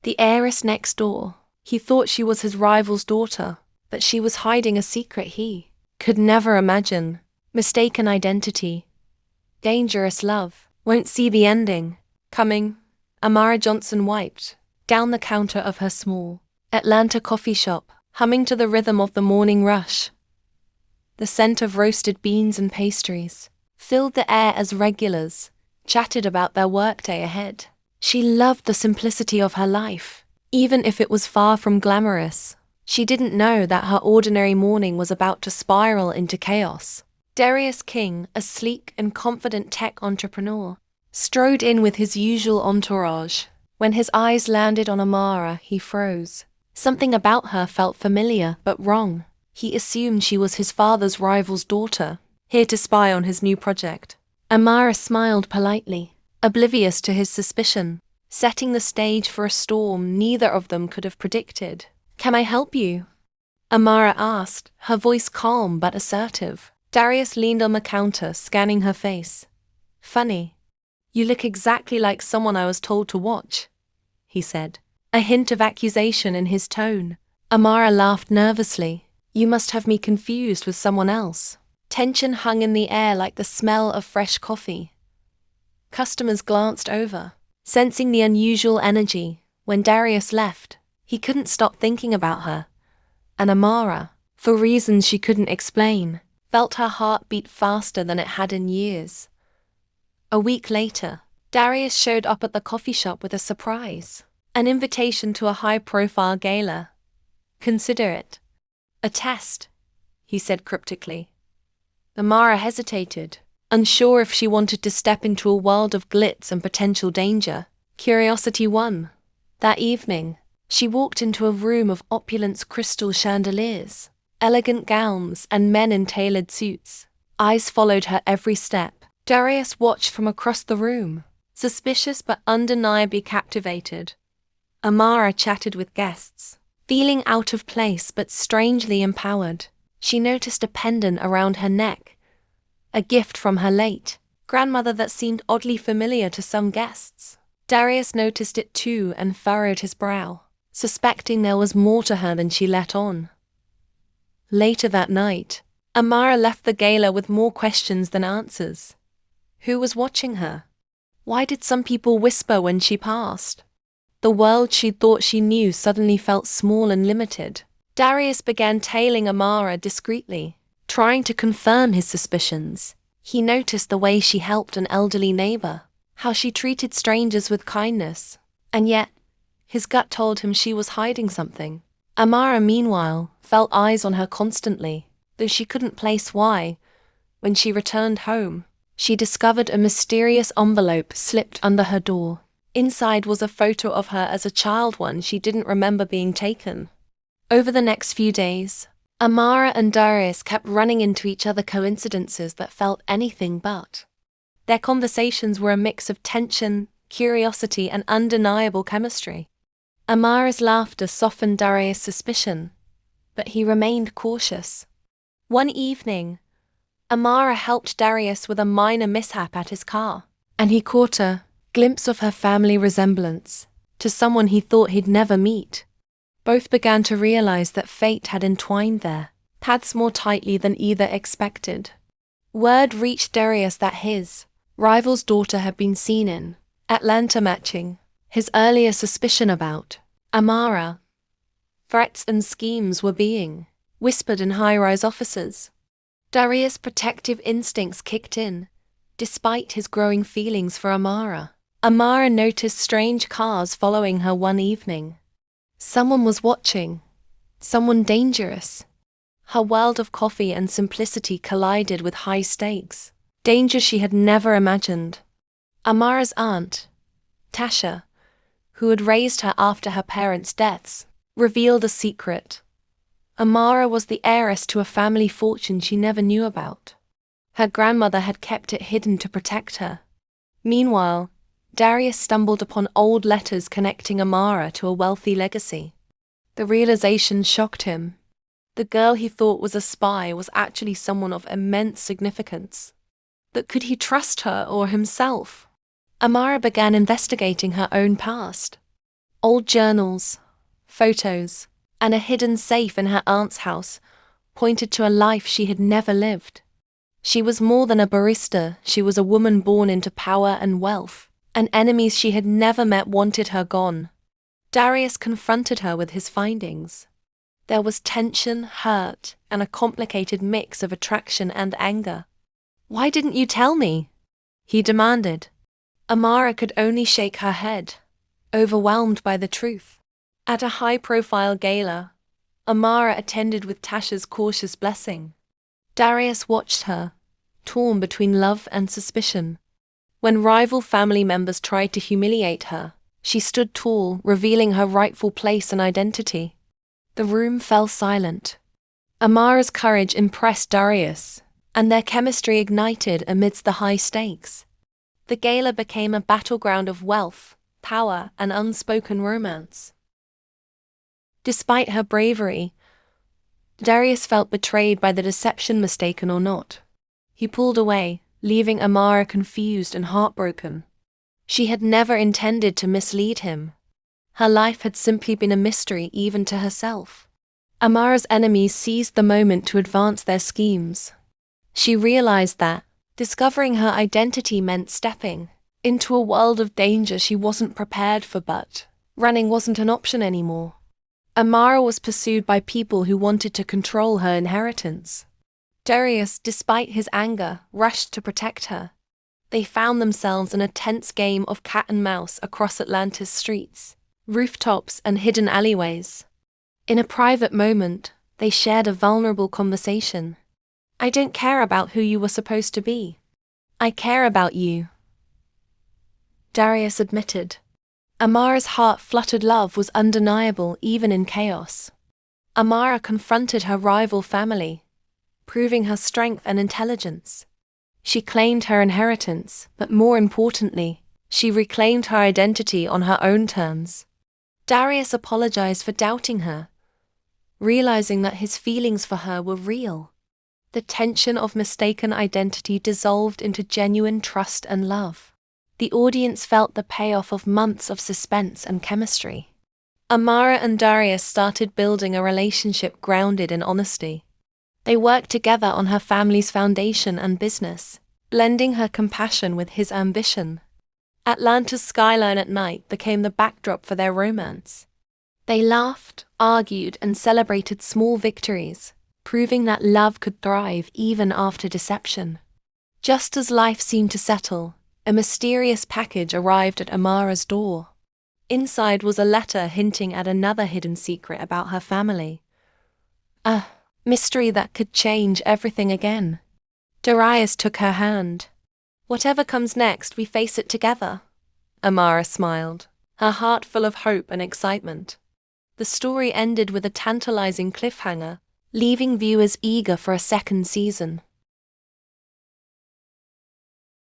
The heiress next door. He thought she was his rival's daughter, but she was hiding a secret he could never imagine. Mistaken identity. Dangerous love. Won't see the ending coming. Amara Johnson wiped down the counter of her small Atlanta coffee shop, humming to the rhythm of the morning rush. The scent of roasted beans and pastries filled the air as regulars chatted about their workday ahead. She loved the simplicity of her life, even if it was far from glamorous. She didn't know that her ordinary morning was about to spiral into chaos. Darius King, a sleek and confident tech entrepreneur, strode in with his usual entourage. When his eyes landed on Amara, he froze. Something about her felt familiar but wrong. He assumed she was his father's rival's daughter, here to spy on his new project. Amara smiled politely, oblivious to his suspicion, setting the stage for a storm neither of them could have predicted. "Can I help you?" Amara asked, her voice calm but assertive. Darius leaned on the counter, scanning her face. "Funny. You look exactly like someone I was told to watch," he said, a hint of accusation in his tone. Amara laughed nervously. "You must have me confused with someone else." Tension hung in the air like the smell of fresh coffee. Customers glanced over, sensing the unusual energy. When Darius left, he couldn't stop thinking about her. And Amara, for reasons she couldn't explain, felt her heart beat faster than it had in years. A week later, Darius showed up at the coffee shop with a surprise. An invitation to a high-profile gala. "Consider it a test," he said cryptically. Amara hesitated, unsure if she wanted to step into a world of glitz and potential danger. Curiosity won. That evening, she walked into a room of opulent crystal chandeliers, elegant gowns, and men in tailored suits. Eyes followed her every step. Darius watched from across the room, suspicious but undeniably captivated. Amara chatted with guests, feeling out of place but strangely empowered. She noticed a pendant around her neck, a gift from her late grandmother that seemed oddly familiar to some guests. Darius noticed it too and furrowed his brow, suspecting there was more to her than she let on. Later that night, Amara left the gala with more questions than answers. Who was watching her? Why did some people whisper when she passed? The world she thought she knew suddenly felt small and limited. Darius began tailing Amara discreetly, trying to confirm his suspicions. He noticed the way she helped an elderly neighbor, how she treated strangers with kindness, and yet, his gut told him she was hiding something. Amara, meanwhile, felt eyes on her constantly, though she couldn't place why. When she returned home, she discovered a mysterious envelope slipped under her door. Inside was a photo of her as a child, one she didn't remember being taken. Over the next few days, Amara and Darius kept running into each other coincidences that felt anything but. Their conversations were a mix of tension, curiosity, and undeniable chemistry. Amara's laughter softened Darius' suspicion, but he remained cautious. One evening, Amara helped Darius with a minor mishap at his car, and he caught a glimpse of her family resemblance to someone he thought he'd never meet. Both began to realize that fate had entwined their paths more tightly than either expected. Word reached Darius that his rival's daughter had been seen in Atlanta matching his earlier suspicion about Amara. Threats and schemes were being whispered in high-rise offices. Darius' protective instincts kicked in, despite his growing feelings for Amara. Amara noticed strange cars following her one evening. Someone was watching. Someone dangerous. Her world of coffee and simplicity collided with high stakes. Danger she had never imagined. Amara's aunt, Tasha, who had raised her after her parents' deaths, revealed a secret. Amara was the heiress to a family fortune she never knew about. Her grandmother had kept it hidden to protect her. Meanwhile, Darius stumbled upon old letters connecting Amara to a wealthy legacy. The realization shocked him. The girl he thought was a spy was actually someone of immense significance. But could he trust her or himself? Amara began investigating her own past. Old journals, photos, and a hidden safe in her aunt's house pointed to a life she had never lived. She was more than a barista, she was a woman born into power and wealth, and enemies she had never met wanted her gone. Darius confronted her with his findings. There was tension, hurt, and a complicated mix of attraction and anger. "Why didn't you tell me?" he demanded. Amara could only shake her head, overwhelmed by the truth. At a high-profile gala, Amara attended with Tasha's cautious blessing. Darius watched her, torn between love and suspicion. When rival family members tried to humiliate her, she stood tall, revealing her rightful place and identity. The room fell silent. Amara's courage impressed Darius, and their chemistry ignited amidst the high stakes. The gala became a battleground of wealth, power, and unspoken romance. Despite her bravery, Darius felt betrayed by the deception, mistaken or not. He pulled away, leaving Amara confused and heartbroken. She had never intended to mislead him. Her life had simply been a mystery even to herself. Amara's enemies seized the moment to advance their schemes. She realized that discovering her identity meant stepping into a world of danger she wasn't prepared for, but running wasn't an option anymore. Amara was pursued by people who wanted to control her inheritance. Darius, despite his anger, rushed to protect her. They found themselves in a tense game of cat and mouse across Atlanta's streets, rooftops, and hidden alleyways. In a private moment, they shared a vulnerable conversation. "I don't care about who you were supposed to be. I care about you," Darius admitted. Amara's heart-fluttered love was undeniable even in chaos. Amara confronted her rival family, proving her strength and intelligence. She claimed her inheritance, but more importantly, she reclaimed her identity on her own terms. Darius apologized for doubting her, realizing that his feelings for her were real. The tension of mistaken identity dissolved into genuine trust and love. The audience felt the payoff of months of suspense and chemistry. Amara and Darius started building a relationship grounded in honesty. They worked together on her family's foundation and business, blending her compassion with his ambition. Atlanta's skyline at night became the backdrop for their romance. They laughed, argued, and celebrated small victories, proving that love could thrive even after deception. Just as life seemed to settle, a mysterious package arrived at Amara's door. Inside was a letter hinting at another hidden secret about her family. A mystery that could change everything again. Darius took her hand. "Whatever comes next, we face it together," Amara smiled, her heart full of hope and excitement. The story ended with a tantalizing cliffhanger, leaving viewers eager for a second season.